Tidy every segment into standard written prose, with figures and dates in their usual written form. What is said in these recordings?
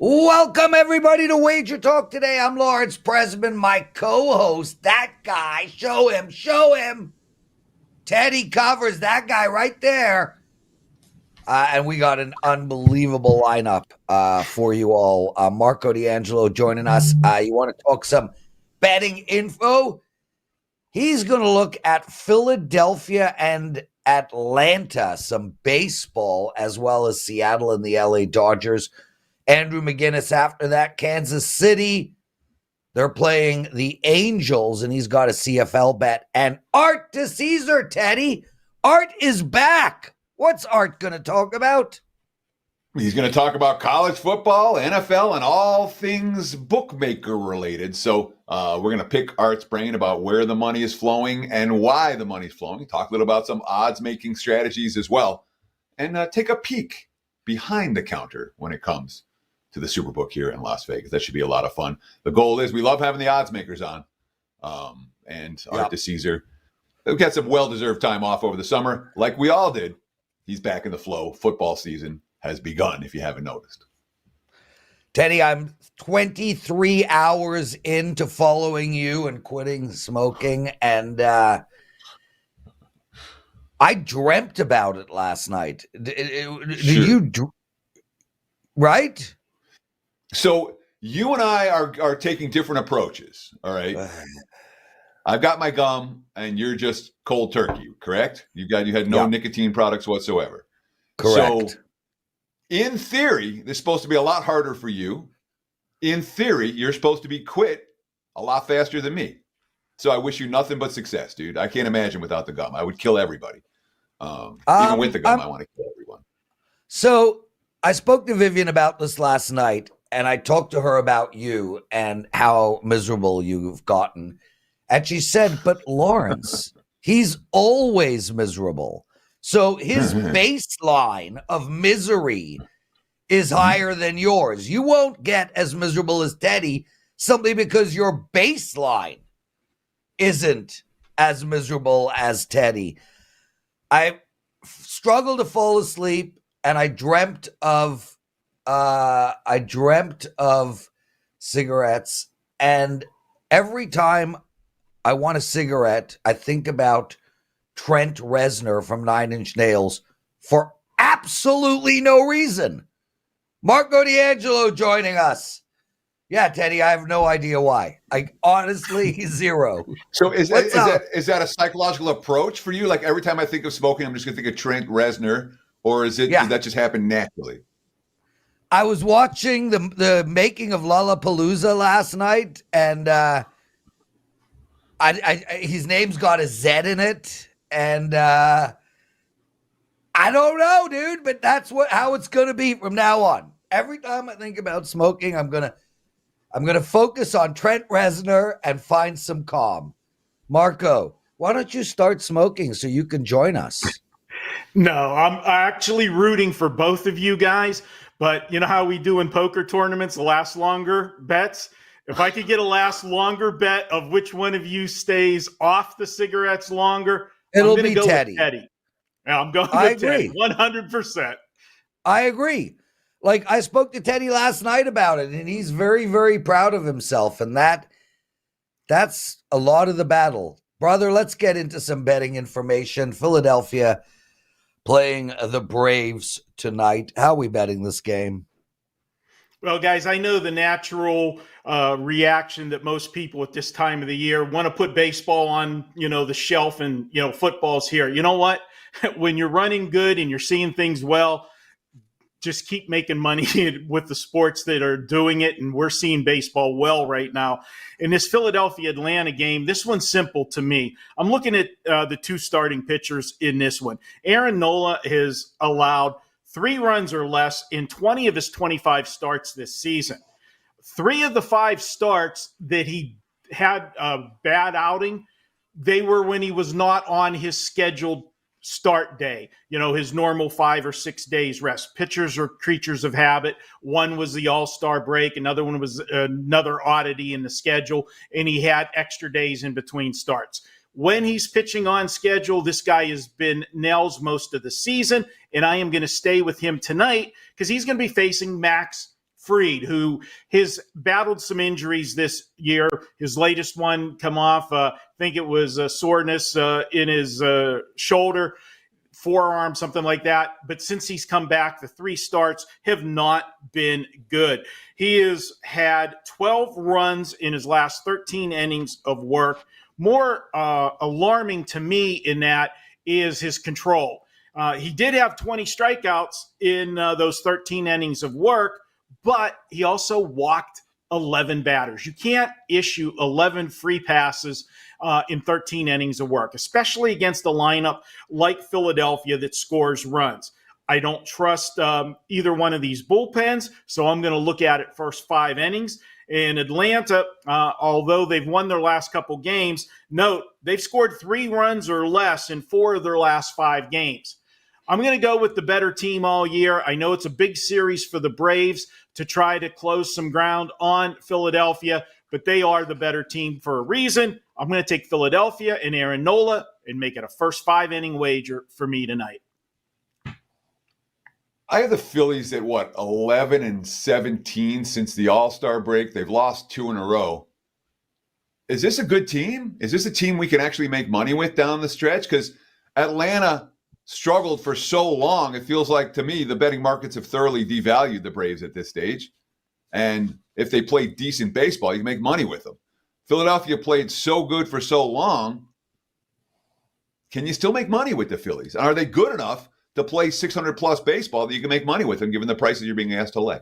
Welcome, everybody, to Wager Talk Today. I'm Lawrence Presman, my co-host. That guy, show him. Teddy covers that guy right there. And we got an unbelievable lineup for you all. Marco D'Angelo joining us. You want to talk some betting info? He's going to look at Philadelphia and Atlanta, some baseball, as well as Seattle and the LA Dodgers. Andrew McInnis after that. Kansas City, they're playing the Angels, and he's got a CFL bet. And Art DiCesare, Teddy. Art is back. What's Art going to talk about? He's going to talk about college football, NFL, and all things bookmaker related. So we're going to pick Art's brain about where the money is flowing and why the money's flowing. Talk a little about some odds-making strategies as well. And take a peek behind the counter when it comes to the Superbook here in Las Vegas. That should be a lot of fun. The goal is we love having the odds makers on. And Art DiCesare, who got some well-deserved time off over the summer, like we all did. He's back in the flow. Football season has begun, if you haven't noticed. Teddy, I'm 23 hours into following you and quitting smoking, and I dreamt about it last night. Right? So you and I are taking different approaches, all right? I've got my gum, and you're just cold turkey, correct? You had no nicotine products whatsoever. Correct. So in theory, this is supposed to be a lot harder for you. In theory, you're supposed to be quit a lot faster than me. So I wish you nothing but success, dude. I can't imagine without the gum. I would kill everybody. Even with the gum, I want to kill everyone. So I spoke to Vivian about this last night, and I talked to her about you and how miserable you've gotten. And she said, but Lawrence, he's always miserable. So his baseline of misery is higher than yours. You won't get as miserable as Teddy simply because your baseline isn't as miserable as Teddy. I struggled to fall asleep, and I dreamt of cigarettes. And every time I want a cigarette, I think about Trent Reznor from Nine Inch Nails for absolutely no reason. Marco D'Angelo joining us. Yeah, Teddy, I have no idea why. I honestly, zero. So is that a psychological approach for you? Like every time I think of smoking, I'm just going to think of Trent Reznor, or does that just happen naturally? I was watching the making of Lollapalooza last night, and his name's got a Z in it, and I don't know, dude, but that's how it's gonna be from now on. Every time I think about smoking, I'm gonna focus on Trent Reznor and find some calm. Marco, why don't you start smoking so you can join us? No, I'm actually rooting for both of you guys, but you know how we do in poker tournaments, last longer bets? If I could get a last longer bet of which one of you stays off the cigarettes longer, it'll be Teddy. Yeah, I'm going with Teddy, 100%. I agree. Like, I spoke to Teddy last night about it, and he's very, very proud of himself, and that's a lot of the battle. Brother, let's get into some betting information. Philadelphia playing the Braves tonight. How are we betting this game? Well, guys, I know the natural reaction that most people at this time of the year want to put baseball on, the shelf, and, football's here. You know what? When you're running good and you're seeing things well, just keep making money with the sports that are doing it. And we're seeing baseball well right now. In this Philadelphia-Atlanta game, this one's simple to me. I'm looking at the two starting pitchers in this one. Aaron Nola has allowed 3 runs or less in 20 of his 25 starts this season. 3 of the 5 starts that he had a bad outing, they were when he was not on his scheduled start day, his normal 5 or 6 days rest. Pitchers are creatures of habit. One was the All-Star break. Another one was another oddity in the schedule, and he had extra days in between starts. When he's pitching on schedule, this guy has been nails most of the season, and I am going to stay with him tonight because he's going to be facing Max Fried, who has battled some injuries this year. His latest one come off, I think it was a soreness in his shoulder, forearm, something like that. But since he's come back, the 3 starts have not been good. He has had 12 runs in his last 13 innings of work. More alarming to me in that is his control. He did have 20 strikeouts in those 13 innings of work, but he also walked 11 batters. You can't issue 11 free passes in 13 innings of work, especially against a lineup like Philadelphia that scores runs. I don't trust either one of these bullpens, so I'm going to look at it first 5 innings. In Atlanta, although they've won their last couple games, note they've scored 3 runs or less in 4 of their last 5 games. I'm going to go with the better team all year. I know it's a big series for the Braves to try to close some ground on Philadelphia, but they are the better team for a reason. I'm going to take Philadelphia and Aaron Nola and make it a first 5-inning wager for me tonight. I have the Phillies at 11-17 since the All-Star break. They've lost 2 in a row. Is this a good team? Is this a team we can actually make money with down the stretch? Because Atlanta struggled for so long. It feels like, to me, the betting markets have thoroughly devalued the Braves at this stage. And if they play decent baseball, you can make money with them. Philadelphia played so good for so long. Can you still make money with the Phillies? And are they good enough to play 600-plus baseball that you can make money with them, given the prices you're being asked to lay?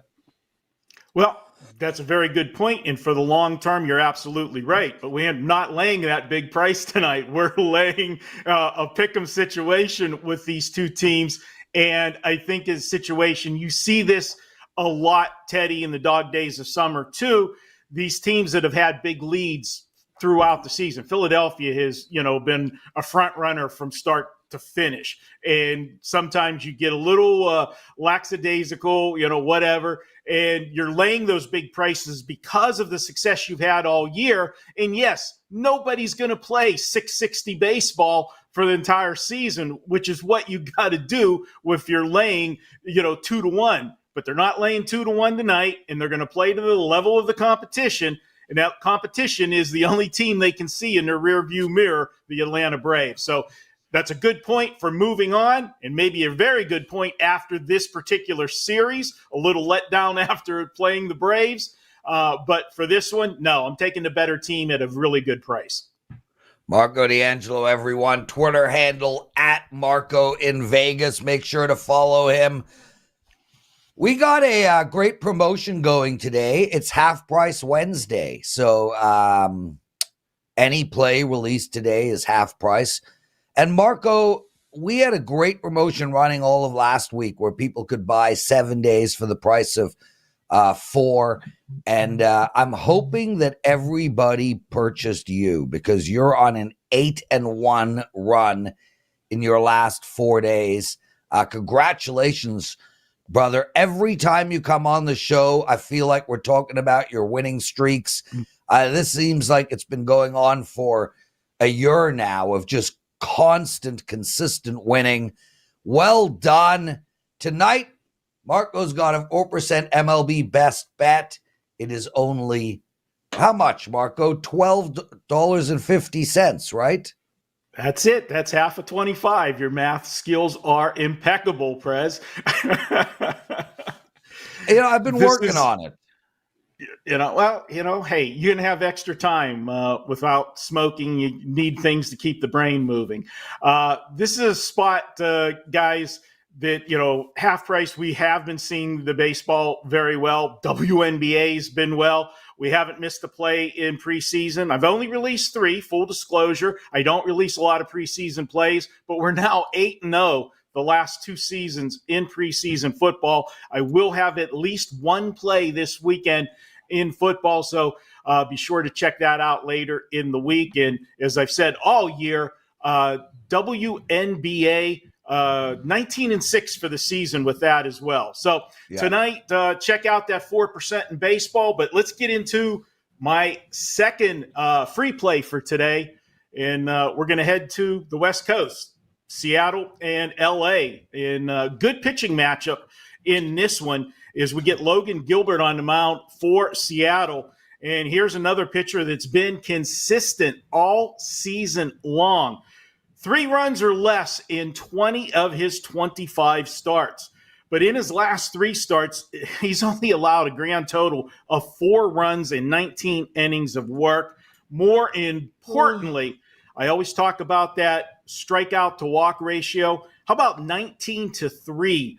Well, that's a very good point. And for the long term, you're absolutely right. But we're not laying that big price tonight. We're laying a pick'em situation with these 2 teams. And I think in situation, you see this a lot, Teddy, in the dog days of summer, too. These teams that have had big leads throughout the season. Philadelphia has, been a front runner from start to finish. And sometimes you get a little lackadaisical, whatever, and you're laying those big prices because of the success you've had all year. And yes, nobody's going to play 660 baseball for the entire season, which is what you got to do if you're laying, 2-1. But they're not laying 2-1 tonight, and they're going to play to the level of the competition. And that competition is the only team they can see in their rearview mirror, the Atlanta Braves. So that's a good point for moving on, and maybe a very good point after this particular series. A little letdown after playing the Braves. But for this one, no, I'm taking the better team at a really good price. Marco D'Angelo, everyone. Twitter handle at Marco in Vegas. Make sure to follow him. We got a great promotion going today. It's Half Price Wednesday. So any play released today is half price. And Marco, we had a great promotion running all of last week where people could buy 7 days for the price of 4. And I'm hoping that everybody purchased you because you're on an 8-1 run in your last 4 days. Congratulations, brother. Every time you come on the show, I feel like we're talking about your winning streaks. This seems like it's been going on for a year now of just constant, consistent winning. Well done. Tonight, Marco's got a 4% MLB best bet. It is only, how much, Marco? $12.50, right? That's it. That's half of 25. Your math skills are impeccable, Prez. I've been working on it. Hey, you can have extra time without smoking. You need things to keep the brain moving. This is a spot, guys, that, half price, we have been seeing the baseball very well. WNBA's been well. We haven't missed a play in preseason. I've only released 3, full disclosure. I don't release a lot of preseason plays, but we're now 8-0 the last 2 seasons in preseason football. I will have at least 1 play this weekend in football, so be sure to check that out later in the week. And as I've said all year, WNBA 19-6 for the season with that as well. So Tonight, check out that 4% in baseball. But let's get into my second free play for today. And we're going to head to the West Coast, Seattle and LA, in a good pitching matchup in this one is we get Logan Gilbert on the mound for Seattle. And here's another pitcher that's been consistent all season long. 3 runs or less in 20 of his 25 starts. But in his last 3 starts, he's only allowed a grand total of 4 runs in 19 innings of work. More importantly, I always talk about that strikeout to walk ratio. How about 19-3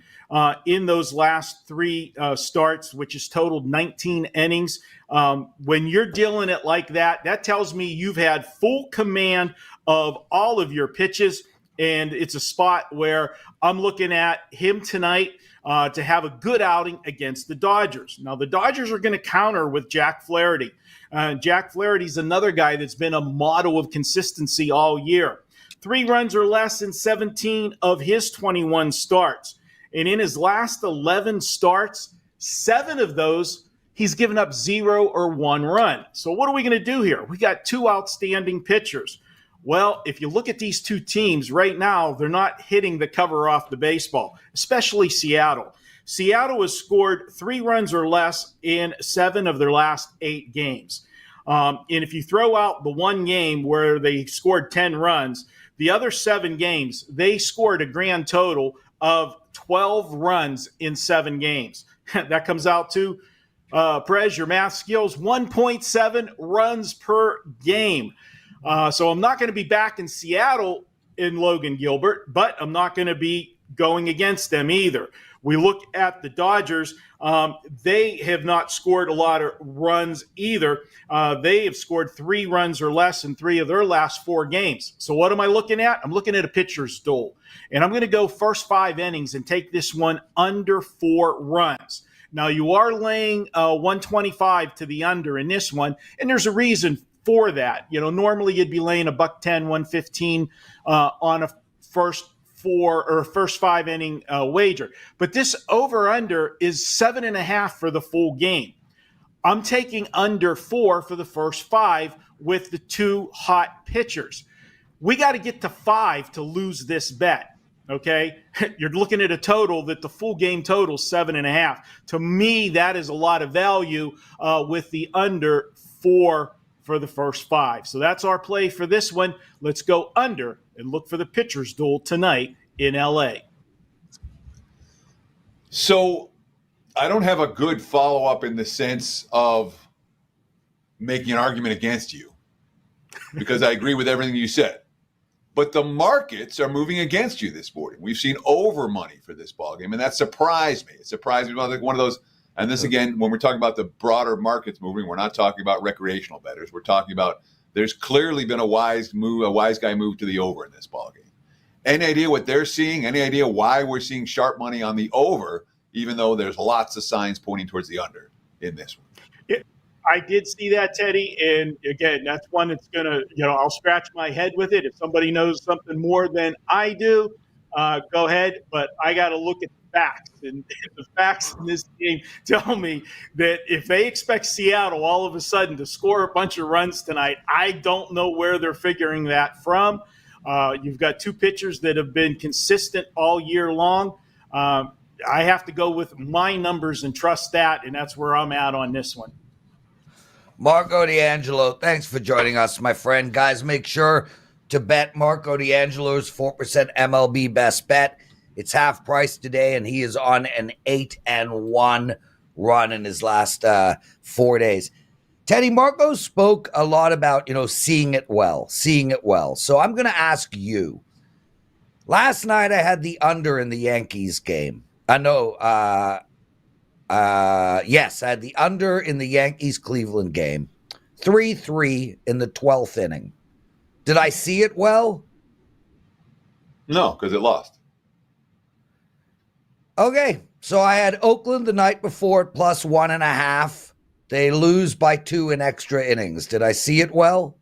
in those last 3 starts, which is totaled 19 innings? When you're dealing it like that, that tells me you've had full command of all of your pitches, and it's a spot where I'm looking at him tonight to have a good outing against the Dodgers. Now, the Dodgers are going to counter with Jack Flaherty. Jack Flaherty's another guy that's been a model of consistency all year. 3 runs or less in 17 of his 21 starts. And in his last 11 starts, 7 of those, he's given up 0 or 1 run. So what are we going to do here? We got 2 outstanding pitchers. Well, if you look at these 2 teams right now, they're not hitting the cover off the baseball, especially Seattle. Seattle has scored 3 runs or less in 7 of their last 8 games. And if you throw out the one game where they scored 10 runs, the other 7 games, they scored a grand total of 12 runs in 7 games. That comes out to, Prez, your math skills, 1.7 runs per game. So I'm not going to be back in Seattle in Logan Gilbert, but I'm not going to be going against them either. We look at the Dodgers. They have not scored a lot of runs either. They have scored 3 runs or less in 3 of their last 4 games. So what am I looking at? I'm looking at a pitcher's duel. And I'm going to go first 5 innings and take this one under 4 runs. Now, you are laying 125 to the under in this one, and there's a reason for that. You know, normally you'd be laying $110, 115 on a first 5 inning wager. But this over-under is 7.5 for the full game. I'm taking under 4 for the first 5 with the 2 hot pitchers. We got to get to 5 to lose this bet. Okay, you're looking at a total that the full game total is 7.5. To me, that is a lot of value with the under 4 for the first 5. So that's our play for this one. Let's go under and look for the pitcher's duel tonight in LA. So I don't have a good follow-up in the sense of making an argument against you because I agree with everything you said. But the markets are moving against you this morning. We've seen over money for this ballgame, and that surprised me. It surprised me. One of those, and this again, when we're talking about the broader markets moving, we're not talking about recreational bettors. We're talking about there's clearly been a wise guy move to the over in this ballgame. Any idea what they're seeing? Any idea why we're seeing sharp money on the over, even though there's lots of signs pointing towards the under in this one? I did see that, Teddy, and again, that's one that's going to, I'll scratch my head with it. If somebody knows something more than I do, go ahead, but I got to look at the facts, and the facts in this game tell me that if they expect Seattle all of a sudden to score a bunch of runs tonight, I don't know where they're figuring that from. You've got 2 pitchers that have been consistent all year long. I have to go with my numbers and trust that, and that's where I'm at on this one. Marco D'Angelo, thanks for joining us, my friend. Guys, make sure to bet Marco D'Angelo's 4% MLB best bet. It's half price today, and he is on an 8-1 run in his last 4 days. Teddy, Marco spoke a lot about, seeing it well. So I'm going to ask you. Last night I had the under in the Yankees game. Yes, I had the under in the Yankees-Cleveland game. 3-3 in the 12th inning. Did I see it well? No, because it lost. Okay, so I had Oakland the night before at plus 1.5. They lose by 2 in extra innings. Did I see it well?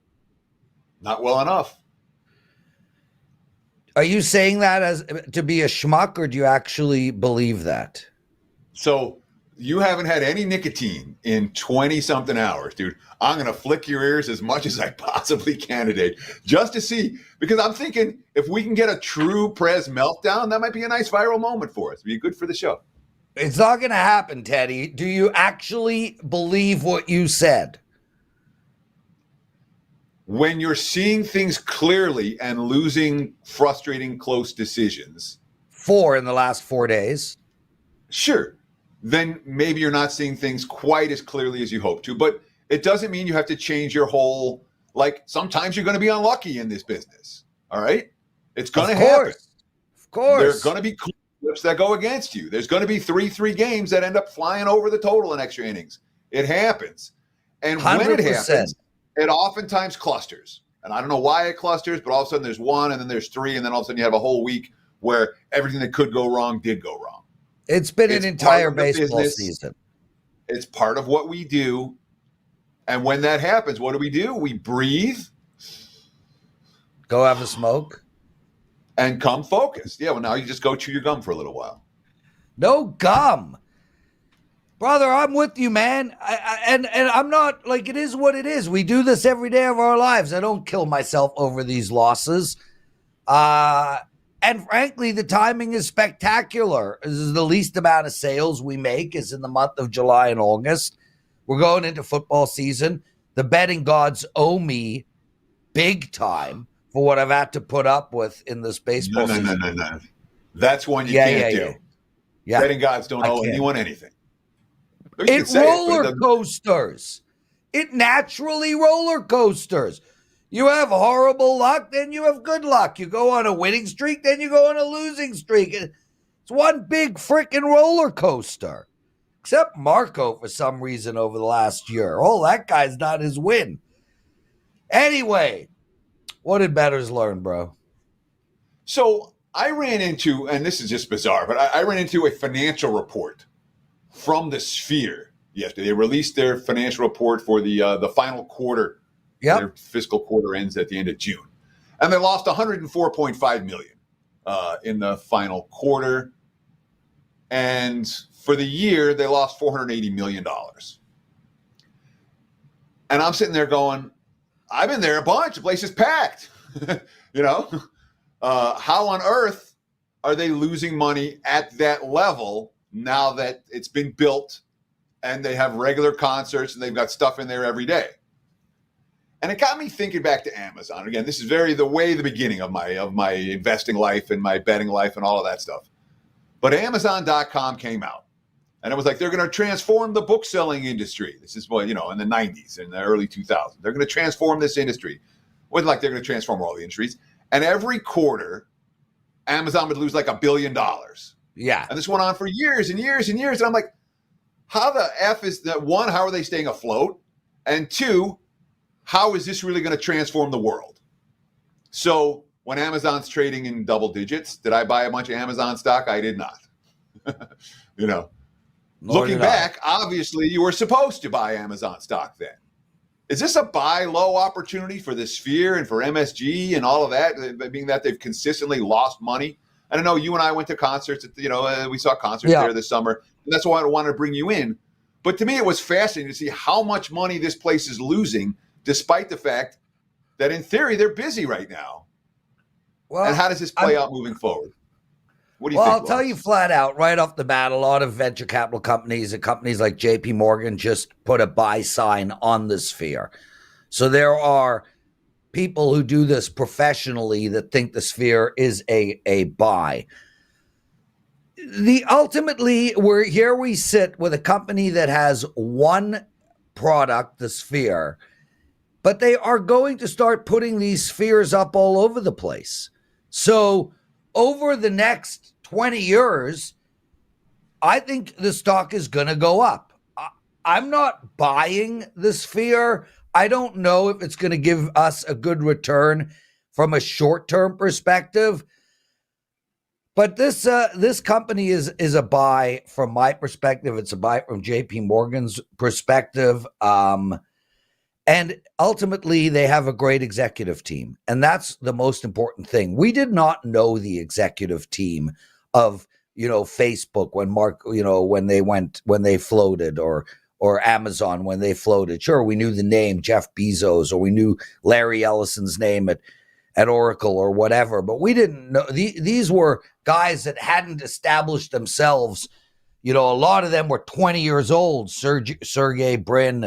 Not well enough. Are you saying that as to be a schmuck, or do you actually believe that? So you haven't had any nicotine in 20-something hours, dude. I'm going to flick your ears as much as I possibly can today just to see, because I'm thinking if we can get a true Prez meltdown, that might be a nice viral moment for us. Be good for the show. It's not going to happen, Teddy. Do you actually believe what you said? When you're seeing things clearly and losing frustrating close decisions. 4 in the last 4 days. Sure. Then maybe you're not seeing things quite as clearly as you hope to, but it doesn't mean you have to change your whole, like, sometimes you're going to be unlucky in this business. All right. It's going to happen. Of course. There are going to be flips that go against you. There's going to be 3-3 games that end up flying over the total in extra innings. It happens. And 100%. when it happens, it oftentimes clusters. And I don't know why it clusters, but all of a sudden there's 1 and then there's 3. And then all of a sudden you have a whole week where everything that could go wrong did go wrong. It's been an entire baseball season. It's part of what we do. And when that happens, what do? We breathe. Go have a smoke. And come focused. Yeah, well, now you just go chew your gum for a little while. No gum. Brother, I'm with you, man. And I'm not, like, it is what it is. We do this every day of our lives. I don't kill myself over these losses. And frankly, the timing is spectacular. This is the least amount of sales we make is in the month of July and August. We're going into football season. The betting gods owe me big time for what I've had to put up with in this baseball season. No. That's one you can't do. Yeah. Betting gods don't owe anyone anything. It roller coasters. It naturally roller coasters. You have horrible luck, then you have good luck. You go on a winning streak, then you go on a losing streak. It's one big freaking roller coaster. Except Marco for some reason over the last year. Oh, that guy's not his win. Anyway, what did Bettors learn, bro? So I ran into, and this is just bizarre, but I ran into a financial report from the Sphere yesterday. They released their financial report for the final quarter. Yep. Their fiscal quarter ends at the end of June. And they lost $104.5 million in the final quarter. And for the year, they lost $480 million. And I'm sitting there going, I've been there a bunch. The place is packed. How on earth are they losing money at that level now that it's been built and they have regular concerts and they've got stuff in there every day? And it got me thinking back to Amazon. Again, this is the beginning of my investing life and my betting life and all of that stuff. But Amazon.com came out. And it was like, they're going to transform the book selling industry. This is what, in the 90s, in the early 2000s. They're going to transform this industry. It wasn't like they're going to transform all the industries. And every quarter, Amazon would lose like $1 billion. Yeah. And this went on for years and years and years. And I'm like, how the F is that? One, how are they staying afloat? And two, how is this really going to transform the world? So when Amazon's trading in double digits, did I buy a bunch of Amazon stock? I did not. Looking back, obviously you were supposed to buy Amazon stock then. Is this a buy low opportunity for the Sphere and for MSG and all of that, being that they've consistently lost money? I don't know. You and I went to concerts. We saw concerts there this summer, and that's why I wanted to bring you in. But to me, it was fascinating to see how much money this place is losing, despite the fact that in theory they're busy right now. Well, and how does this play out moving forward? What do you think? Well, I'll tell you flat out, right off the bat, a lot of venture capital companies and companies like JP Morgan just put a buy sign on the Sphere. So there are people who do this professionally that think the Sphere is a buy. Ultimately, we sit with a company that has one product, the Sphere, but they are going to start putting these spheres up all over the place. So over the next 20 years, I think the stock is going to go up. I'm not buying the Sphere. I don't know if it's going to give us a good return from a short-term perspective. But this company is a buy from my perspective. It's a buy from JP Morgan's perspective. And ultimately, they have a great executive team. And that's the most important thing. We did not know the executive team of, Facebook when they floated, or Amazon when they floated. Sure, we knew the name Jeff Bezos, or we knew Larry Ellison's name at Oracle or whatever, but we didn't know these were guys that hadn't established themselves, a lot of them were 20 years old, Sergey Brin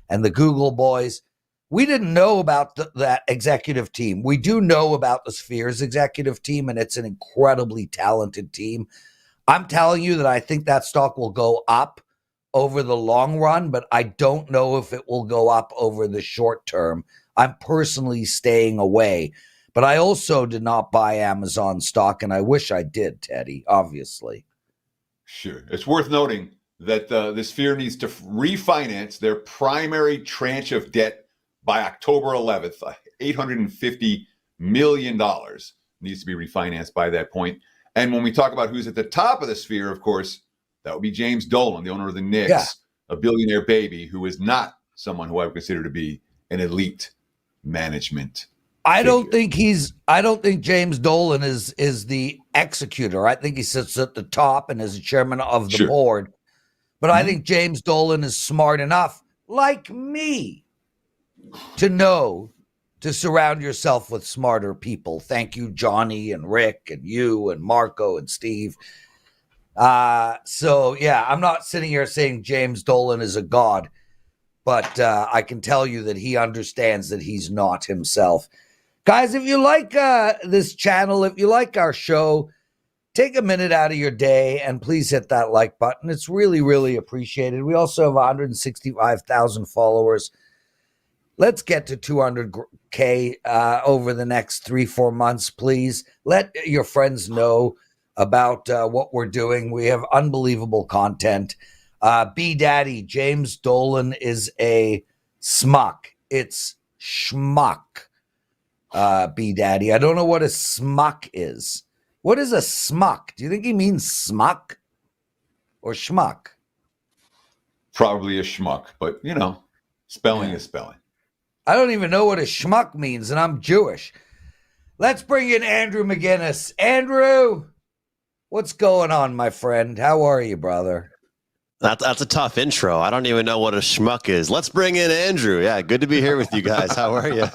and the Google boys. We didn't know about that executive team. We do know about the Spheres executive team, and it's an incredibly talented team. I'm telling you that I think that stock will go up over the long run, but I don't know if it will go up over the short term. I'm personally staying away. But I also did not buy Amazon stock, and I wish I did, Teddy, obviously. Sure. It's worth noting that the Sphere needs to refinance their primary tranche of debt by October 11th. $850 million needs to be refinanced by that point. And when we talk about who's at the top of the Sphere, of course, that would be James Dolan, the owner of the Knicks, a billionaire baby who is not someone who I would consider to be an elite management. I don't think James Dolan is the executor. I think he sits at the top and is the chairman of the board. But I think James Dolan is smart enough, like me, to know to surround yourself with smarter people. Thank you, Johnny and Rick and you and Marco and Steve. So yeah, I'm not sitting here saying James Dolan is a god, but I can tell you that he understands that he's not himself. Guys, if you like this channel, if you like our show, take a minute out of your day and please hit that like button. It's really, really appreciated. We also have 165,000 followers. Let's get to 200K over the next 3-4 months, please. Let your friends know about what we're doing. We have unbelievable content. B Daddy, James Dolan is a smuck. It's schmuck. B Daddy. I don't know what a smuck is. What is a smuck? Do you think he means smuck or schmuck? Probably a schmuck, but spelling is spelling. I don't even know what a schmuck means, and I'm Jewish. Let's bring in Andrew McInnis. Andrew, what's going on, my friend? How are you, brother? That's a tough intro. I don't even know what a schmuck is. Let's bring in Andrew. Yeah, good to be here with you guys. How are you?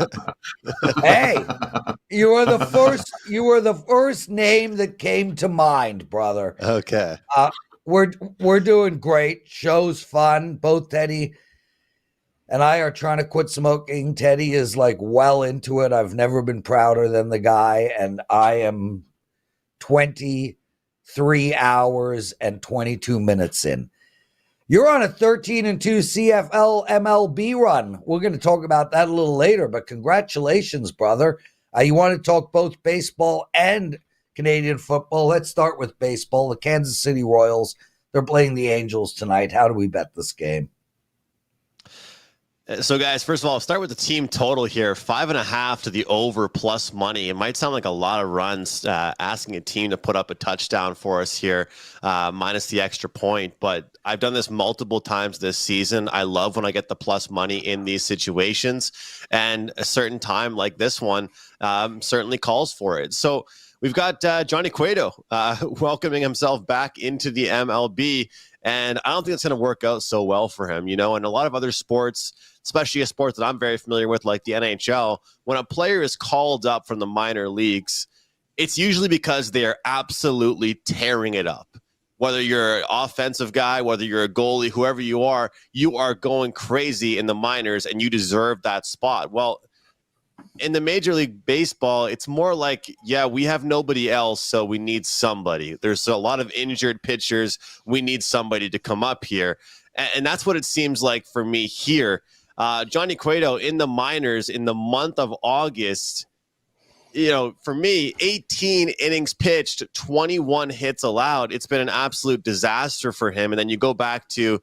Hey, you were the first name that came to mind, brother. Okay. We're doing great. Show's fun. Both Teddy and I are trying to quit smoking. Teddy is well into it. I've never been prouder than the guy, and I am 23 hours and 22 minutes in. You're on a 13-2 CFL MLB run. We're going to talk about that a little later, but congratulations, brother. You want to talk both baseball and Canadian football? Let's start with baseball. The Kansas City Royals, they're playing the Angels tonight. How do we bet this game? So, guys, first of all, I'll start with the team total here. 5.5 to the over plus money. It might sound like a lot of runs asking a team to put up a touchdown for us here, minus the extra point. But I've done this multiple times this season. I love when I get the plus money in these situations. And a certain time like this one certainly calls for it. So we've got Johnny Cueto welcoming himself back into the MLB. And I don't think it's going to work out so well for him, and a lot of other sports, especially a sport that I'm very familiar with, like the NHL, when a player is called up from the minor leagues, it's usually because they are absolutely tearing it up. Whether you're an offensive guy, whether you're a goalie, whoever you are going crazy in the minors and you deserve that spot. Well, in the Major League Baseball, it's more like, we have nobody else, so we need somebody. There's a lot of injured pitchers. We need somebody to come up here. And that's what it seems like for me here. Johnny Cueto in the minors in the month of August, for me, 18 innings pitched, 21 hits allowed. It's been an absolute disaster for him. And then you go back to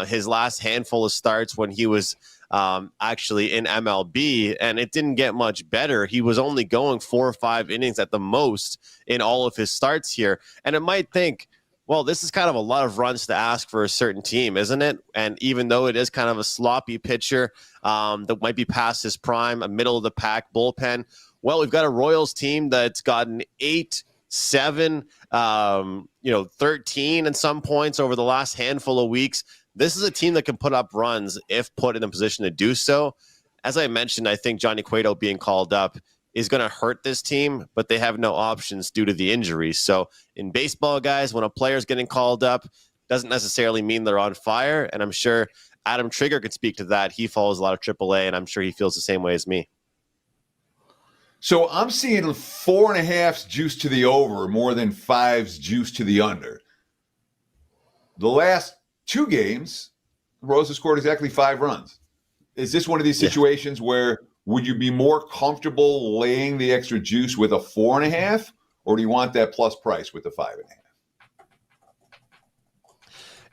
his last handful of starts when he was actually in MLB, and it didn't get much better. He was only going 4 or 5 innings at the most in all of his starts here. And it might think, well, this is kind of a lot of runs to ask for a certain team, isn't it? And even though it is kind of a sloppy pitcher that might be past his prime, a middle of the pack bullpen, well, we've got a Royals team that's gotten 8, 7, 13 in some points over the last handful of weeks. This is a team that can put up runs if put in a position to do so. As I mentioned, I think Johnny Cueto being called up is going to hurt this team, but they have no options due to the injuries. So in baseball, guys, when a player's getting called up, doesn't necessarily mean they're on fire. And I'm sure Adam Trigger could speak to that. He follows a lot of AAA, and I'm sure he feels the same way as me. So I'm seeing 4.5's juice to the over more than 5's juice to the under. The last 2 games, Rosa scored exactly 5 runs. Is this one of these situations where would you be more comfortable laying the extra juice with a 4.5, or do you want that plus price with the 5.5?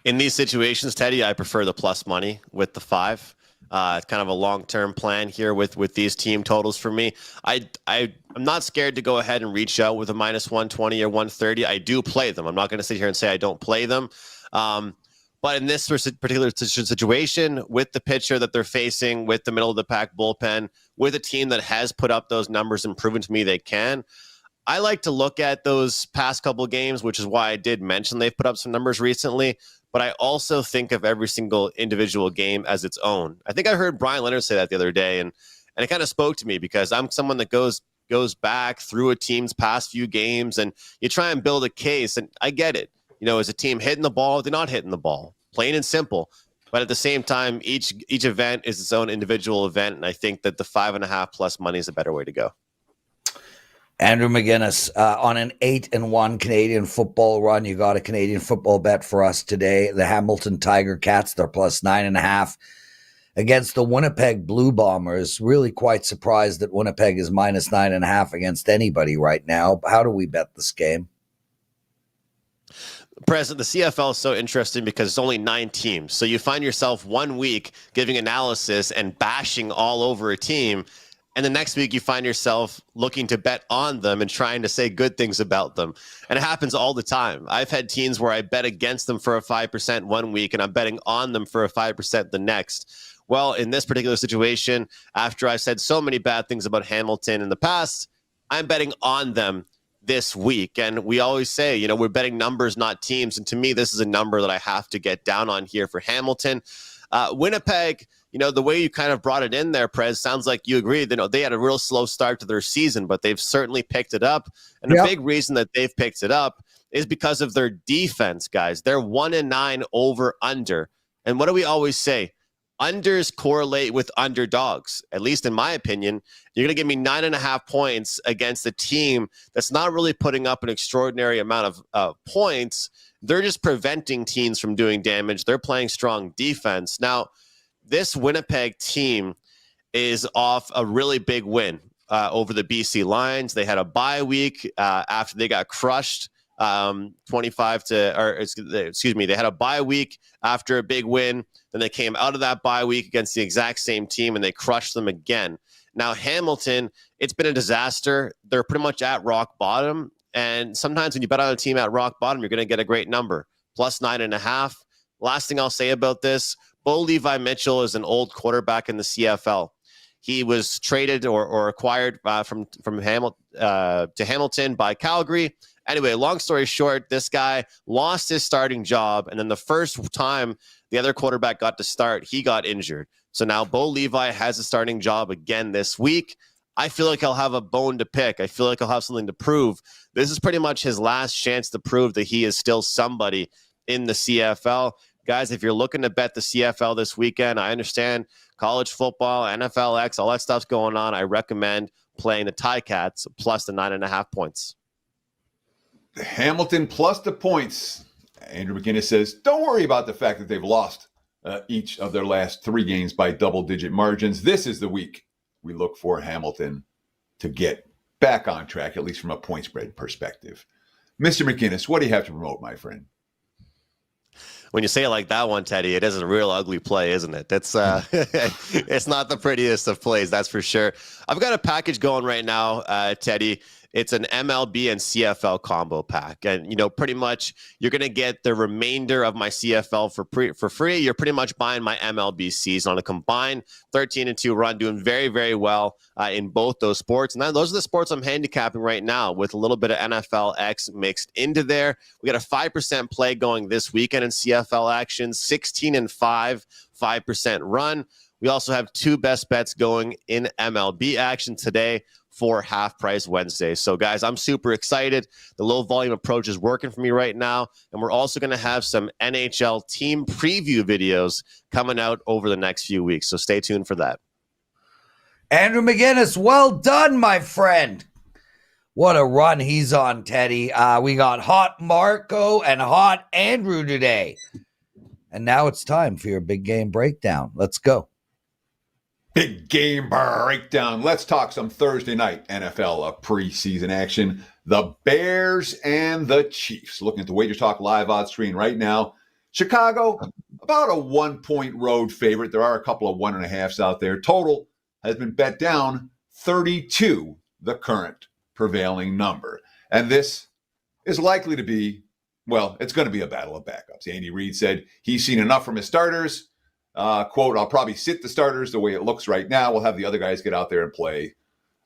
In these situations, Teddy, I prefer the plus money with the 5. It's kind of a long-term plan here with these team totals for me. I'm not scared to go ahead and reach out with a minus 120 or 130. I do play them. I'm not going to sit here and say I don't play them. But in this particular situation, with the pitcher that they're facing, with the middle of the pack bullpen, with a team that has put up those numbers and proven to me they can, I like to look at those past couple of games, which is why I did mention they've put up some numbers recently. But I also think of every single individual game as its own. I think I heard Brian Leonard say that the other day, and it kind of spoke to me because I'm someone that goes back through a team's past few games, and you try and build a case, and I get it. Is a team hitting the ball? They're not hitting the ball. Plain and simple. But at the same time, each event is its own individual event, and I think that the 5.5 plus money is a better way to go. Andrew McInnis, on an 8-1 Canadian football run, you got a Canadian football bet for us today. The Hamilton Tiger Cats, they're plus 9.5 against the Winnipeg Blue Bombers. Really quite surprised that Winnipeg is minus 9.5 against anybody right now. How do we bet this game? President, the CFL is so interesting because it's only 9 teams. So you find yourself one week giving analysis and bashing all over a team. And the next week you find yourself looking to bet on them and trying to say good things about them. And it happens all the time. I've had teams where I bet against them for a 5% one week and I'm betting on them for a 5% the next. Well, in this particular situation, after I've said so many bad things about Hamilton in the past, I'm betting on them this week. And we always say, we're betting numbers, not teams. And to me, this is a number that I have to get down on here for Hamilton. Winnipeg, the way you kind of brought it in there, Prez, sounds like you agree that they had a real slow start to their season, but they've certainly picked it up. And a big reason that they've picked it up is because of their defense, guys. They're 1-9 over under. And what do we always say? Unders correlate with underdogs. At least in my opinion, you're going to give me 9.5 points against a team that's not really putting up an extraordinary amount of points. They're just preventing teams from doing damage. They're playing strong defense. Now, this Winnipeg team is off a really big win over the BC Lions. They had a bye week after they got crushed. They had a bye week after a big win. Then they came out of that bye week against the exact same team and they crushed them again. Now, Hamilton, it's been a disaster. They're pretty much at rock bottom. And sometimes when you bet on a team at rock bottom, you're going to get a great number. Plus 9.5. Last thing I'll say about this, Bo Levi Mitchell is an old quarterback in the CFL. He was traded or acquired from Hamilton by Calgary. Anyway, long story short, this guy lost his starting job, and then the first time the other quarterback got to start, he got injured. So now Bo Levi has a starting job again this week. I feel like he'll have a bone to pick. I feel like he'll have something to prove. This is pretty much his last chance to prove that he is still somebody in the CFL. Guys, if you're looking to bet the CFL this weekend, I understand college football, NFLX, all that stuff's going on. I recommend playing the Ticats plus the 9.5 points. Hamilton plus the points. Andrew McInnis says, don't worry about the fact that they've lost each of their last 3 games by double-digit margins. This is the week we look for Hamilton to get back on track, at least from a point spread perspective. Mr. McInnis, what do you have to promote, my friend? When you say it like that one, Teddy, it is a real ugly play, isn't it? That's it's not the prettiest of plays, that's for sure. I've got a package going right now, Teddy. It's an MLB and CFL combo pack. And, pretty much you're going to get the remainder of my CFL for free. You're pretty much buying my MLB season on a combined 13-2 run, doing very, very well in both those sports. And those are the sports I'm handicapping right now with a little bit of NFLX mixed into there. We got a 5% play going this weekend in CFL action, 16-5, 5% run. We also have 2 best bets going in MLB action today. for Half Price Wednesday. So, guys, I'm super excited. The low volume approach is working for me right now. And we're also going to have some NHL team preview videos coming out over the next few weeks. So stay tuned for that. Andrew McInnis, well done, my friend. What a run he's on, Teddy. We got Hot Marco and Hot Andrew today. And now it's time for your big game breakdown. Let's go. Big game breakdown. Let's talk some Thursday night NFL preseason action. The Bears and the Chiefs. Looking at the WagerTalk live odds screen right now. Chicago, about a 1-point road favorite. There are a couple of 1.5s out there. Total has been bet down 32, the current prevailing number. And this is likely to be, well, it's going to be a battle of backups. Andy Reid said he's seen enough from his starters. Quote, I'll probably sit the starters the way it looks right now. We'll have the other guys get out there and play.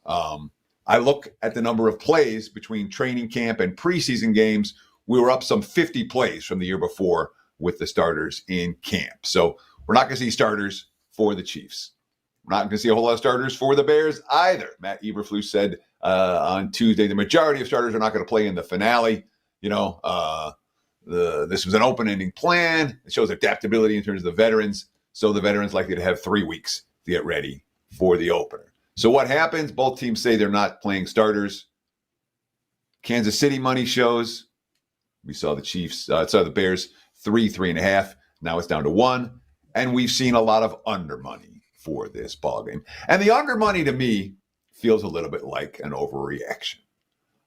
I look at the number of plays between training camp and preseason games. We were up some 50 plays from the year before with the starters in camp. So we're not going to see starters for the Chiefs. We're not going to see a whole lot of starters for the Bears either. Matt Eberflus said on Tuesday the majority of starters are not going to play in the finale. This was an open-ending plan. It shows adaptability in terms of the veterans. So the veterans likely to have 3 weeks to get ready for the opener. So what happens? Both teams say they're not playing starters. Kansas City money shows. We saw the Bears 3.5. Now it's down to 1. And we've seen a lot of under money for this ballgame. And the under money to me feels a little bit like an overreaction.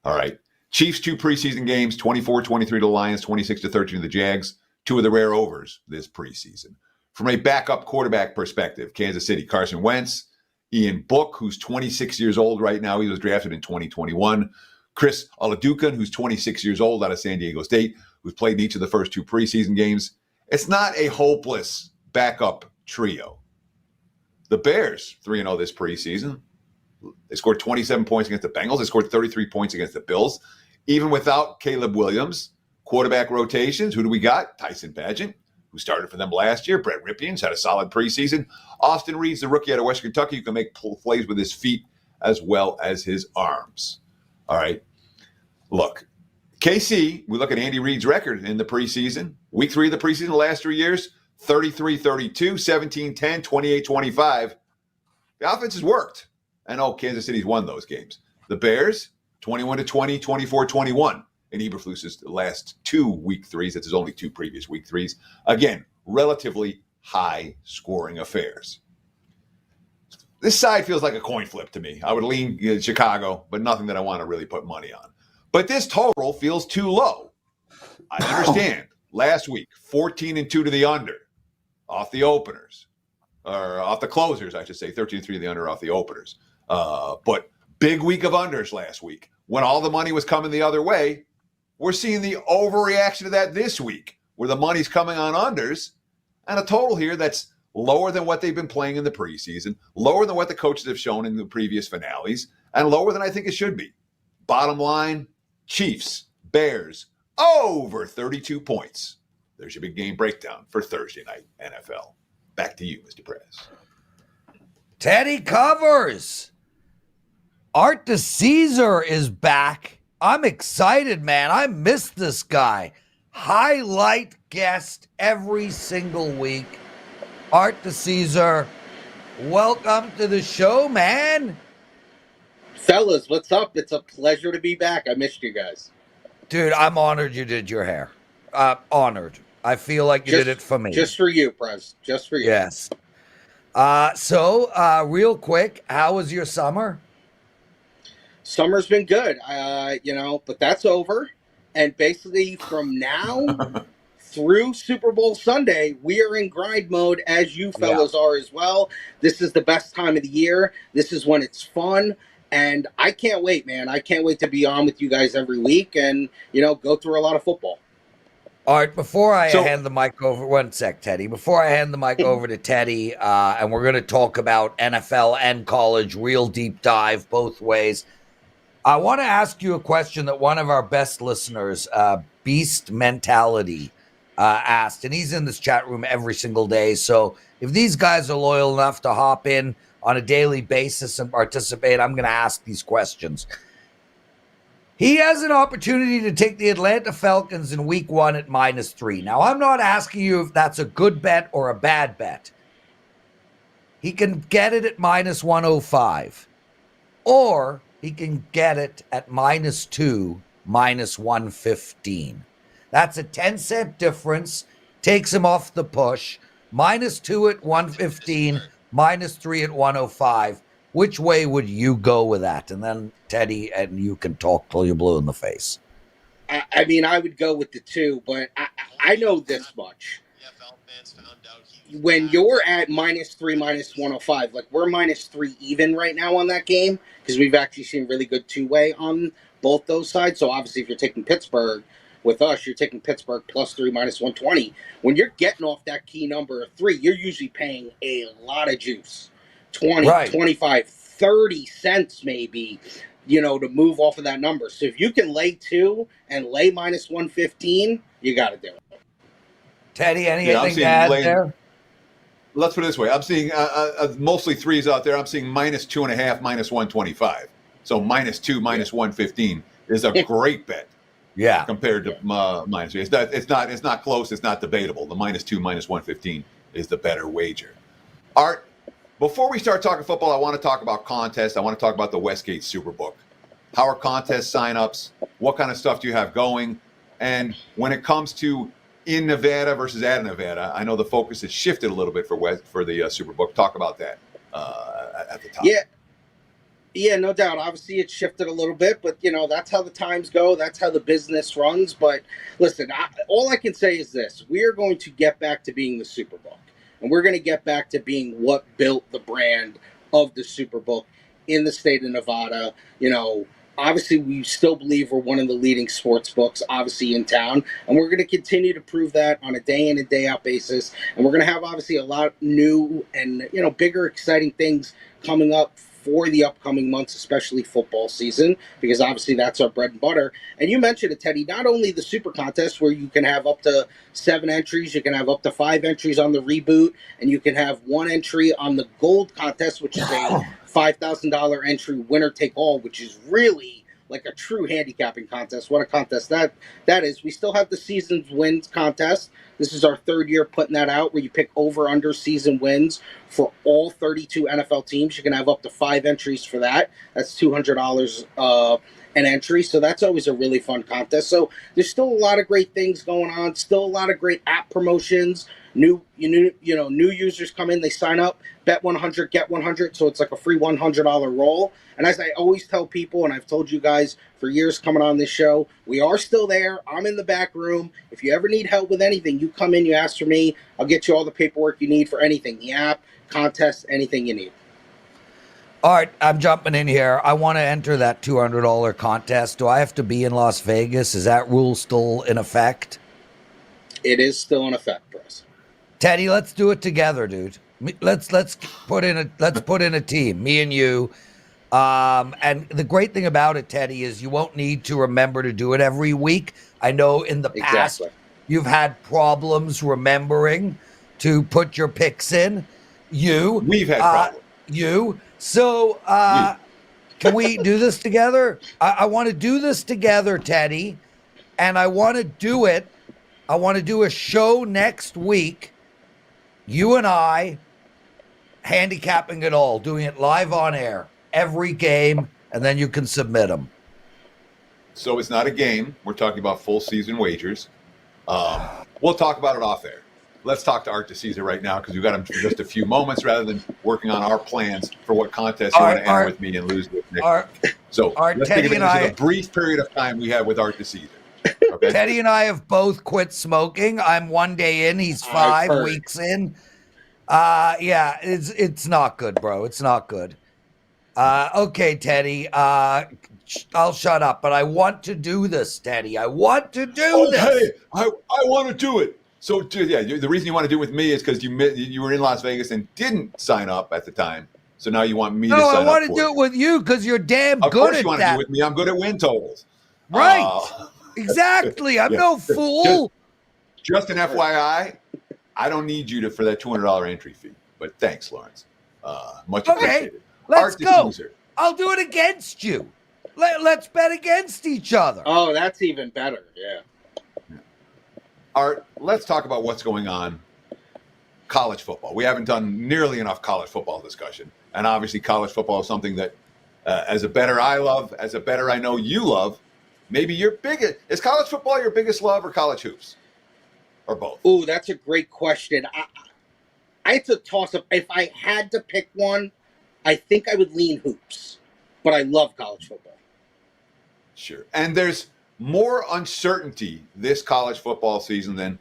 All right. Chiefs 2 preseason games, 24-23 to the Lions, 26-13 to the Jags. 2 of the rare overs this preseason. From a backup quarterback perspective, Kansas City, Carson Wentz, Ian Book, who's 26 years old right now. He was drafted in 2021. Chris Oladukan, who's 26 years old out of San Diego State, who's played in each of the first 2 preseason games. It's not a hopeless backup trio. The Bears, 3-0 this preseason. They scored 27 points against the Bengals. They scored 33 points against the Bills. Even without Caleb Williams, quarterback rotations, who do we got? Tyson Bagent, who started for them last year. Brett Rypien's had a solid preseason. Austin Reed's the rookie out of Western Kentucky who can make plays with his feet as well as his arms. All right. Look, KC, we look at Andy Reid's record in the preseason. Week 3 of the preseason, the last 3 years, 33-32, 17-10, 28-25. The offense has worked. I know Kansas City's won those games. The Bears, 21-20, 24-21 in Eberflus's last 2 week 3s. That's his only 2 previous week 3s. Again, relatively high-scoring affairs. This side feels like a coin flip to me. I would lean Chicago, but nothing that I want to really put money on. But this total feels too low. I understand. Last week, 14-2 to the under off the openers. Or off the closers, I should say. 13-3 to the under off the openers. But big week of unders last week. When all the money was coming the other way, we're seeing the overreaction to that this week, where the money's coming on unders, and a total here that's lower than what they've been playing in the preseason, lower than what the coaches have shown in the previous finales, and lower than I think it should be. Bottom line, Chiefs, Bears, over 32 points. There's your big game breakdown for Thursday night NFL. Back to you, Mr. Prez. Teddy covers. Art DiCesare is back. I'm excited, man. I missed this guy. Highlight guest every single week. Art DiCesare, welcome to the show, man. Fellas, what's up? It's a pleasure to be back. I missed you guys. Dude, I'm honored you did your hair. Honored. I feel like you did it for me. Just for you, Prez. Just for you. Yes. So, real quick, how was your summer? Summer's been good, but that's over. And basically from now through Super Bowl Sunday, we are in grind mode, as you fellas are as well. This is the best time of the year. This is when it's fun. And I can't wait, man. I can't wait to be on with you guys every week and, go through a lot of football. All right, before I hand the mic over, one sec, Teddy. Before I hand the mic over to Teddy, and we're going to talk about NFL and college, real deep dive both ways. I want to ask you a question that one of our best listeners, Beast Mentality, asked. And he's in this chat room every single day. So if these guys are loyal enough to hop in on a daily basis and participate, I'm going to ask these questions. He has an opportunity to take the Atlanta Falcons in week 1 at -3. Now, I'm not asking you if that's a good bet or a bad bet. He can get it at -105, or he can get it at -2, -115. That's a 10-cent difference. Takes him off the push. -2 at 115, -3 at 105. Which way would you go with that? And then Teddy and you can talk till you're blue in the face. I mean, I would go with the 2, but I know this much. When you're at -3, -105, like we're -3 even right now on that game, because we've actually seen really good two-way on both those sides. So obviously if you're taking Pittsburgh with us, you're taking Pittsburgh +3, -120. When you're getting off that key number of 3, you're usually paying a lot of juice. 20, Right. 25, 30 cents maybe, to move off of that number. So if you can lay 2 and lay -115, you got to do it. Teddy, anything to add there? Let's put it this way. I'm seeing mostly 3s out there. I'm seeing -2.5, -125. So -2, -115 is a great bet. Yeah. Compared to -3. It's not close. It's not debatable. The -2, -115 is the better wager. Art, before we start talking football, I want to talk about contests. I want to talk about the Westgate Superbook. How are contest signups? What kind of stuff do you have going? And when it comes to in Nevada versus at Nevada, I know the focus has shifted a little bit for the Superbook. Talk about that at the top. Yeah, no doubt. Obviously, it's shifted a little bit, but, that's how the times go. That's how the business runs. But listen, all I can say is this. We are going to get back to being the Superbook. And we're going to get back to being what built the brand of the Superbook in the state of Nevada. Obviously, we still believe we're one of the leading sports books, obviously, in town. And we're going to continue to prove that on a day in and day out basis. And we're going to have, obviously, a lot new and, bigger, exciting things coming up for the upcoming months, especially football season, because obviously that's our bread and butter. And you mentioned it, Teddy, not only the super contest where you can have up to 7 entries, you can have up to 5 entries on the reboot, and you can have 1 entry on the gold contest, which is a $5,000 entry winner take all, which is really like a true handicapping contest. What a contest that is. We still have the season's wins contest. This is our 3rd year putting that out, where you pick over-under season wins for all 32 NFL teams. You can have up to 5 entries for that. That's $200 an entry. So that's always a really fun contest. So there's still a lot of great things going on. Still a lot of great app promotions. New users come in, they sign up, bet 100, get 100. So it's like a free $100 roll. And as I always tell people, and I've told you guys for years coming on this show, we are still there. I'm in the back room. If you ever need help with anything, you come in, you ask for me. I'll get you all the paperwork you need for anything, the app, contest, anything you need. All right, I'm jumping in here. I want to enter that $200 contest. Do I have to be in Las Vegas? Is that rule still in effect? It is still in effect, Prez. Teddy, let's do it together, dude. Let's put in a team, me and you. And the great thing about it, Teddy, is you won't need to remember to do it every week. I know in the past you've had problems remembering to put your picks in. We've had problems. So can we do this together? I want to do this together, Teddy, and I want to do it. I want to do a show next week. You and I handicapping it all, doing it live on air, every game, and then you can submit them. So it's not a game. We're talking about full season wagers. We'll talk about it off air. Let's talk to Art DiCesare right now, because we've got him for just a few moments rather than working on our plans for what contest you want to enter with me and lose with Nick. So let's think of it as a brief period of time we have with Art DiCesare. Okay? Teddy and I have both quit smoking. I'm 1 day in. He's 5 weeks in. Yeah, it's not good, bro. It's not good. Okay, Teddy. I'll shut up, but I want to do this, Teddy. I want to do this. Hey, I want to do it. So, yeah, the reason you want to do it with me is because you were in Las Vegas and didn't sign up at the time. So now you want me to sign up. No, I want to do it with you because you're damn good at that. Of course you want to do it with me. I'm good at win totals. Right. Exactly. I'm no fool. Just an FYI, I don't need you for that $200 entry fee. But thanks, Lawrence. Much Okay, appreciated. let's Art go. DiCesare. I'll do it against you. Let's bet against each other. Oh, that's even better. Yeah. Art, let's talk about what's going on college football. We haven't done nearly enough college football discussion. And obviously college football is something that as a bettor I love, as a bettor I know you love. Maybe your biggest – is college football your biggest love or college hoops? Or both? Ooh, that's a great question. I had to toss up. If I had to pick one, I think I would lean hoops. But I love college football. Sure. And there's more uncertainty this college football season than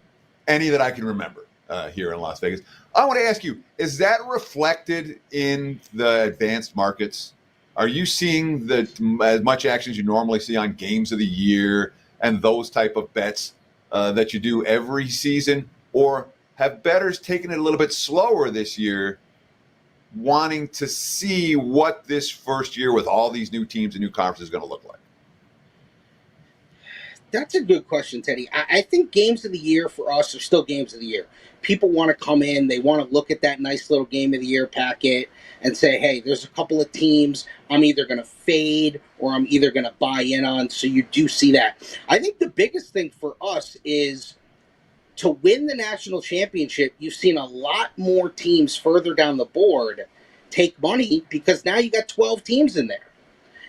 any that I can remember here in Las Vegas. I want to ask you, is that reflected in the advanced markets? Are you seeing as much action as you normally see on games of the year and those type of bets that you do every season? Or have bettors taken it a little bit slower this year, wanting to see what this first year with all these new teams and new conferences is going to look like? That's a good question, Teddy. I think games of the year for us are still games of the year. People want to come in, they want to look at that nice little game of the year packet and say, hey, there's a couple of teams I'm either going to fade or I'm either going to buy in on. So you do see that. I think the biggest thing for us is to win the national championship. You've seen a lot more teams further down the board take money because now you got 12 teams in there.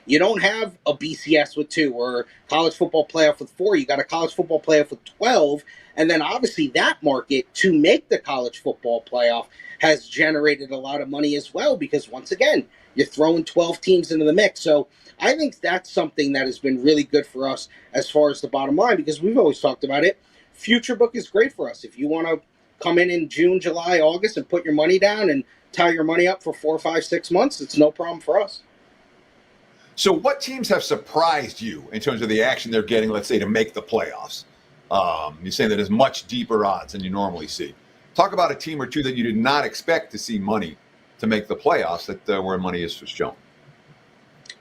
You don't have a BCS with 2 or college football playoff with 4. You got a college football playoff with 12. And then obviously that market to make the college football playoff has generated a lot of money as well because once again, you're throwing 12 teams into the mix. So I think that's something that has been really good for us as far as the bottom line because we've always talked about it. Future book is great for us. If you want to come in June, July, August and put your money down and tie your money up for 4, 5, 6 months, it's no problem for us. So what teams have surprised you in terms of the action they're getting, let's say, to make the playoffs? You're saying that there's much deeper odds than you normally see. Talk about a team or two that you did not expect to see money to make the playoffs that where money is shown.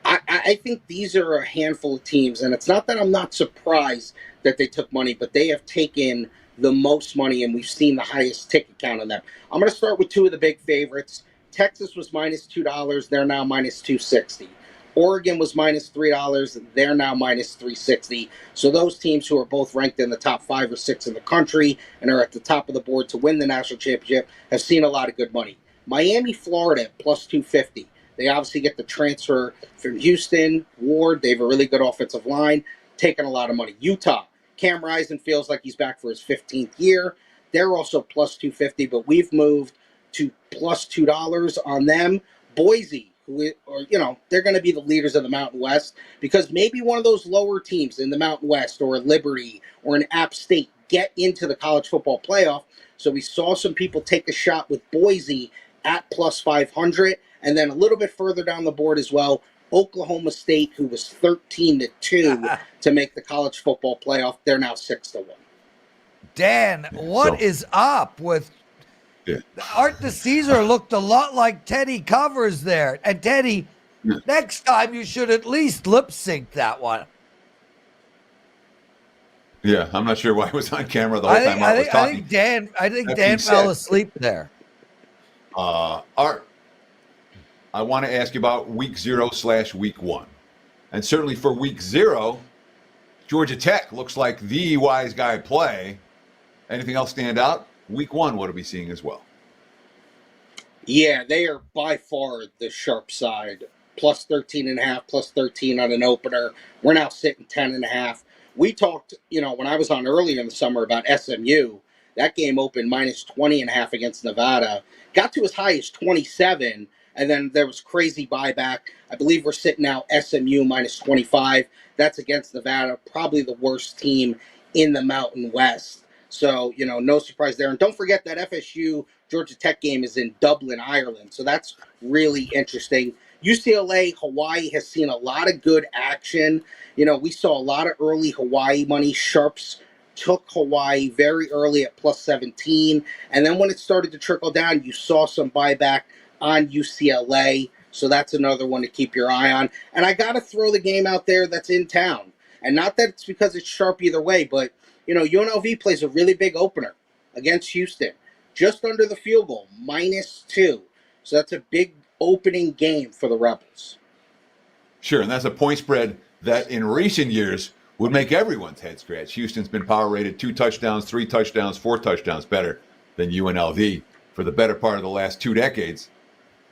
I think these are a handful of teams, and it's not that I'm not surprised that they took money, but they have taken the most money, and we've seen the highest ticket count on them. I'm going to start with 2 of the big favorites. Texas was minus $2. They're now minus $2.60. Oregon was minus $3. They're now minus $3.60. So those teams who are both ranked in the top 5 or 6 in the country and are at the top of the board to win the national championship have seen a lot of good money. Miami, Florida, plus $2.50. They obviously get the transfer from Houston. Ward, they have a really good offensive line, taking a lot of money. Utah, Cam Rising feels like he's back for his 15th year. They're also plus $2.50, but we've moved to plus $2 on them. Boise, they're going to be the leaders of the Mountain West because maybe one of those lower teams in the Mountain West or Liberty or an App State get into the college football playoff. So we saw some people take a shot with Boise at plus 500. And then a little bit further down the board as well, Oklahoma State, who was 13-2 to make the college football playoff, they're now 6-1. Dan, what is up with Art DiCesare? Looked a lot like Teddy Covers there. And Teddy, next time you should at least lip sync that one. Yeah, I'm not sure why I was on camera the whole time I was talking. I think Dan fell asleep there. Art, I want to ask you about week 0/week 1. And certainly for week 0, Georgia Tech looks like the wise guy play. Anything else stand out? Week 1, what are we seeing as well? Yeah, they are by far the sharp side. Plus 13.5, plus 13 on an opener. We're now sitting 10.5. We talked, when I was on earlier in the summer about SMU. That game opened minus 20.5 against Nevada. Got to as high as 27, and then there was crazy buyback. I believe we're sitting now SMU minus 25. That's against Nevada, probably the worst team in the Mountain West. So, no surprise there. And don't forget that FSU Georgia Tech game is in Dublin, Ireland. So that's really interesting. UCLA, Hawaii has seen a lot of good action. We saw a lot of early Hawaii money. Sharps took Hawaii very early at plus 17. And then when it started to trickle down, you saw some buyback on UCLA. So that's another one to keep your eye on. And I got to throw the game out there that's in town. And not that it's because it's sharp either way, but, UNLV plays a really big opener against Houston. Just under the field goal, -2. So that's a big opening game for the Rebels. Sure, and that's a point spread that in recent years would make everyone's head scratch. Houston's been power rated 2 touchdowns, 3 touchdowns, 4 touchdowns better than UNLV for the better part of the last 2 decades.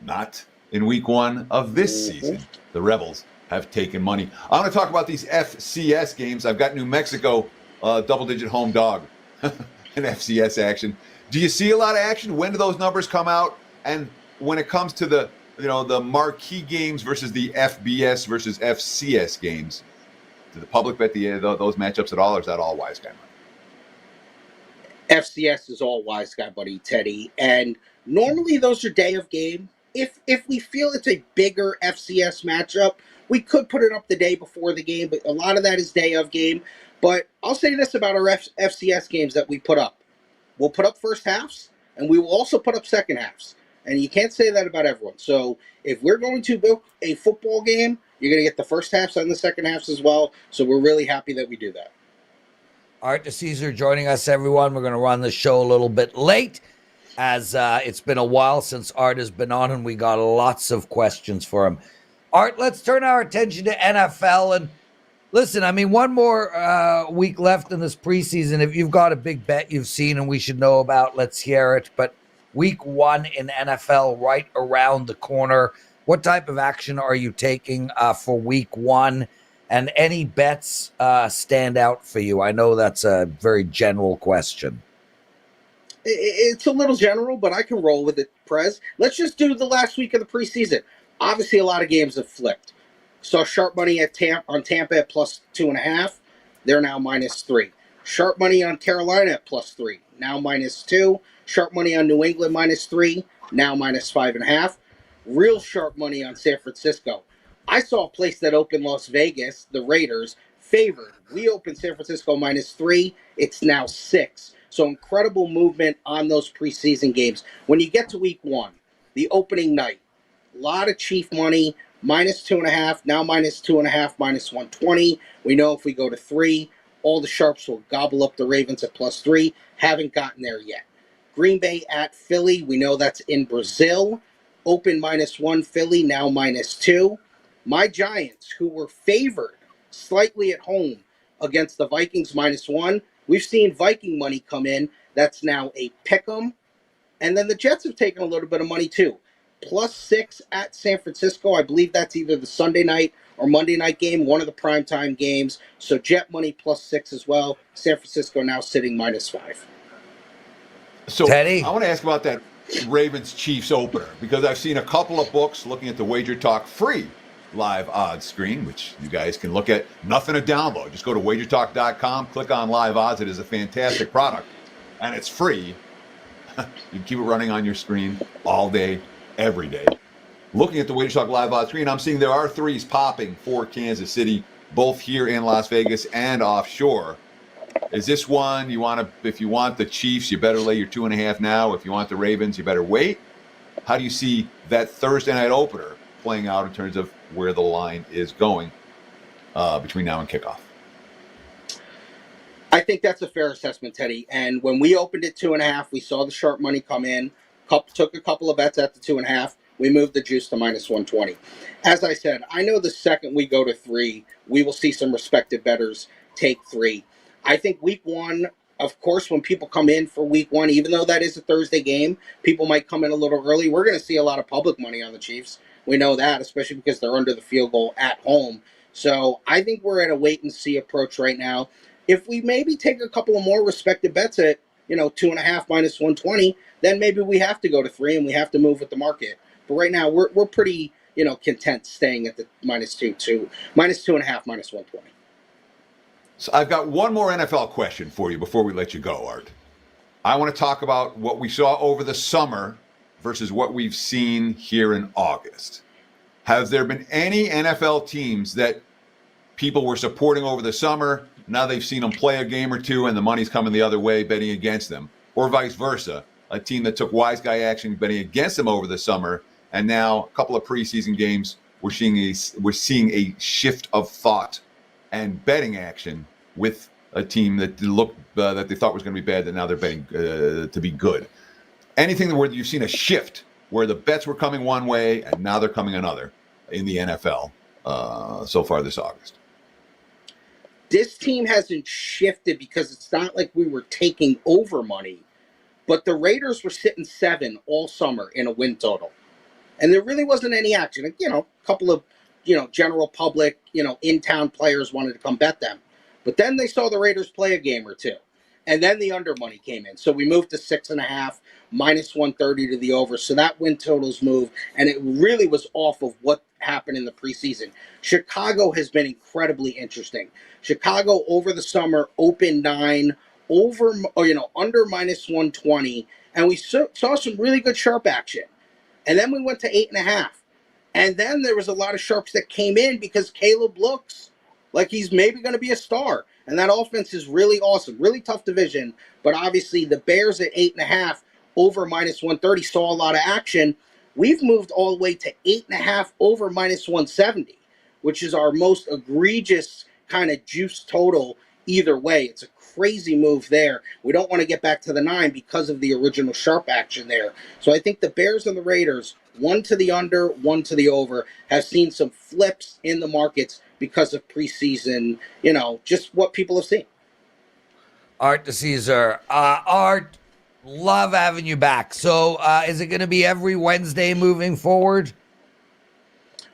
Not in week 1 of this season. The Rebels have taken money. I want to talk about these FCS games. I've got New Mexico double-digit home dog in FCS action. Do you see a lot of action? When do those numbers come out? And when it comes to the marquee games versus the FBS versus FCS games, do the public bet those matchups at all, or is that all wise guy money? FCS is all wise guy buddy, Teddy. And normally those are day of game. If we feel it's a bigger FCS matchup, we could put it up the day before the game, but a lot of that is day of game. But I'll say this about our FCS games that we put up. We'll put up first halves, and we will also put up second halves. And you can't say that about everyone. So if we're going to book a football game, you're going to get the first halves and the second halves as well. So we're really happy that we do that. Art DiCesare joining us, everyone. We're going to run the show a little bit late, as it's been a while since Art has been on, and we got lots of questions for him. Art, let's turn our attention to NFL. And listen, I mean, one more week left in this preseason. If you've got a big bet you've seen and we should know about, let's hear it. But week 1 in NFL right around the corner. What type of action are you taking for week 1? And any bets stand out for you? I know that's a very general question. It's a little general, but I can roll with it, Prez. Let's just do the last week of the preseason. Obviously, a lot of games have flipped. Saw sharp money on Tampa at plus 2.5. They're now -3. Sharp money on Carolina at +3. Now -2. Sharp money on New England -3. Now -5.5. Real sharp money on San Francisco. I saw a place that opened Las Vegas, the Raiders, favored. We opened San Francisco -3. It's now 6. So incredible movement on those preseason games. When you get to week 1, the opening night, a lot of Chief money, -2.5, now -2.5, -120. We know if we go to 3, all the sharps will gobble up the Ravens at +3. Haven't gotten there yet. Green Bay at Philly, we know that's in Brazil. Open -1 Philly, now -2. My Giants, who were favored slightly at home against the Vikings -1. We've seen Viking money come in. That's now a pick'em. And then the Jets have taken a little bit of money too. +6 at San Francisco. I believe that's either the Sunday night or Monday night game, one of the primetime games. So Jet money +6 as well. San Francisco now sitting -5. So Teddy? I want to ask about that Ravens-Chiefs opener, because I've seen a couple of books looking at the WagerTalk free live odds screen, which you guys can look at. Nothing to download. Just go to WagerTalk.com, click on live odds. It is a fantastic product, and it's free. You keep it running on your screen all day, every day. Looking at the WagerTalk live odds screen, I'm seeing there are 3s popping for Kansas City, both here in Las Vegas and offshore. Is this one you want to? If you want the Chiefs, you better lay your 2.5 now. If you want the Ravens, you better wait. How do you see that Thursday night opener playing out in terms of where the line is going between now and kickoff? I think that's a fair assessment, Teddy. And when we opened at 2.5, we saw the sharp money come in. Took a couple of bets at the 2.5. We moved the juice to -120. As I said, I know the second we go to 3, we will see some respected bettors take 3. I think week 1, of course, when people come in for week 1, even though that is a Thursday game, people might come in a little early. We're going to see a lot of public money on the Chiefs. We know that, especially because they're under the field goal at home. So I think we're at a wait-and-see approach right now. If we maybe take a couple of more respected bets at 2.5 -120, then maybe we have to go to 3 and we have to move with the market. But right now, we're pretty content staying at the -2.5 -120. So I've got one more NFL question for you before we let you go, Art. I want to talk about what we saw over the summer versus what we've seen here in August. Has there been any NFL teams that people were supporting over the summer, now they've seen them play a game or two and the money's coming the other way, betting against them? Or vice versa, a team that took wise guy action betting against them over the summer, and now a couple of preseason games, we're seeing a shift of thought and betting action with a team that that they thought was going to be bad, that now they're betting to be good. Anything where you've seen a shift where the bets were coming one way and now they're coming another in the NFL so far this August. This team hasn't shifted because it's not like we were taking over money, but the Raiders were sitting 7 all summer in a win total. And there really wasn't any action. A couple of, general public, in-town players wanted to come bet them. But then they saw the Raiders play a game or two. And then the under money came in. So we moved to 6.5, minus 130 to the over. So that win totals moved. And it really was off of what happened in the preseason. Chicago has been incredibly interesting. Chicago over the summer opened 9, under minus 120. And we saw some really good sharp action. And then we went to 8.5. And then there was a lot of sharps that came in because Caleb looks like he's maybe going to be a star. And that offense is really awesome. Really tough division. But obviously the Bears at 8.5 over minus 130 saw a lot of action. We've moved all the way to 8.5 over minus 170, which is our most egregious kind of juice total either way. It's a crazy move there. We don't want to get back to the 9 because of the original sharp action there. So I think the Bears and the Raiders, one to the under, one to the over, have seen some flips in the markets because of preseason, just what people have seen. Art DiCesare. Art, love having you back. So is it going to be every Wednesday moving forward?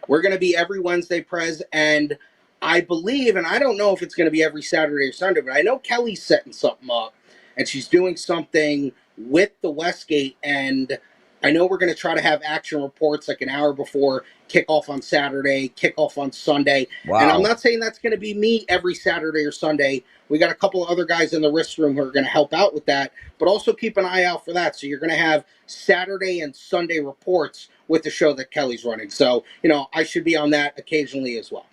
We're going to be every Wednesday, Prez, and I believe, and I don't know if it's going to be every Saturday or Sunday, but I know Kelly's setting something up, and she's doing something with the Westgate, and I know we're going to try to have action reports like an hour before kickoff on Saturday, kickoff on Sunday. Wow. And I'm not saying that's going to be me every Saturday or Sunday. We got a couple of other guys in the wrist room who are going to help out with that, but also keep an eye out for that. So you're going to have Saturday and Sunday reports with the show that Kelly's running. So, I should be on that occasionally as well.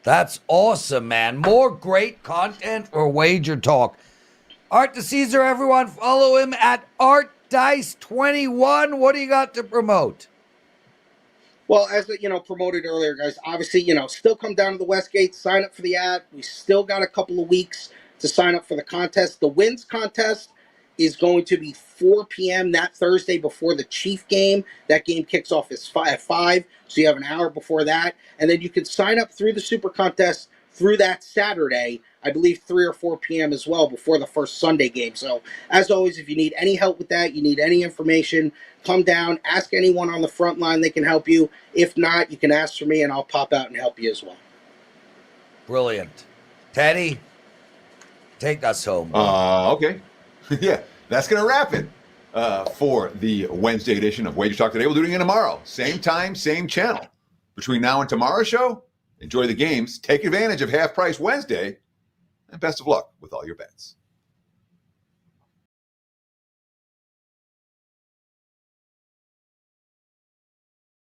That's awesome, man. More great content for Wager Talk. Art DiCesare, everyone, follow him at ArtDice21. What do you got to promote? Well, as promoted earlier, guys, obviously, still come down to the Westgate, sign up for the app. We still got a couple of weeks to sign up for the contest. The wins contest is going to be 4 p.m. that Thursday before the Chief game. That game kicks off at 5, so you have an hour before that. And then you can sign up through the Super Contest through that Saturday, I believe 3 or 4 p.m. as well, before the first Sunday game. So, as always, if you need any help with that, you need any information, come down, ask anyone on the front line. They can help you. If not, you can ask for me, and I'll pop out and help you as well. Brilliant. Teddy, take us home. Okay. Yeah, that's going to wrap it for the Wednesday edition of Wager Talk Today. We'll do it again tomorrow. Same time, same channel. Between now and tomorrow's show, enjoy the games, take advantage of Half Price Wednesday, and best of luck with all your bets.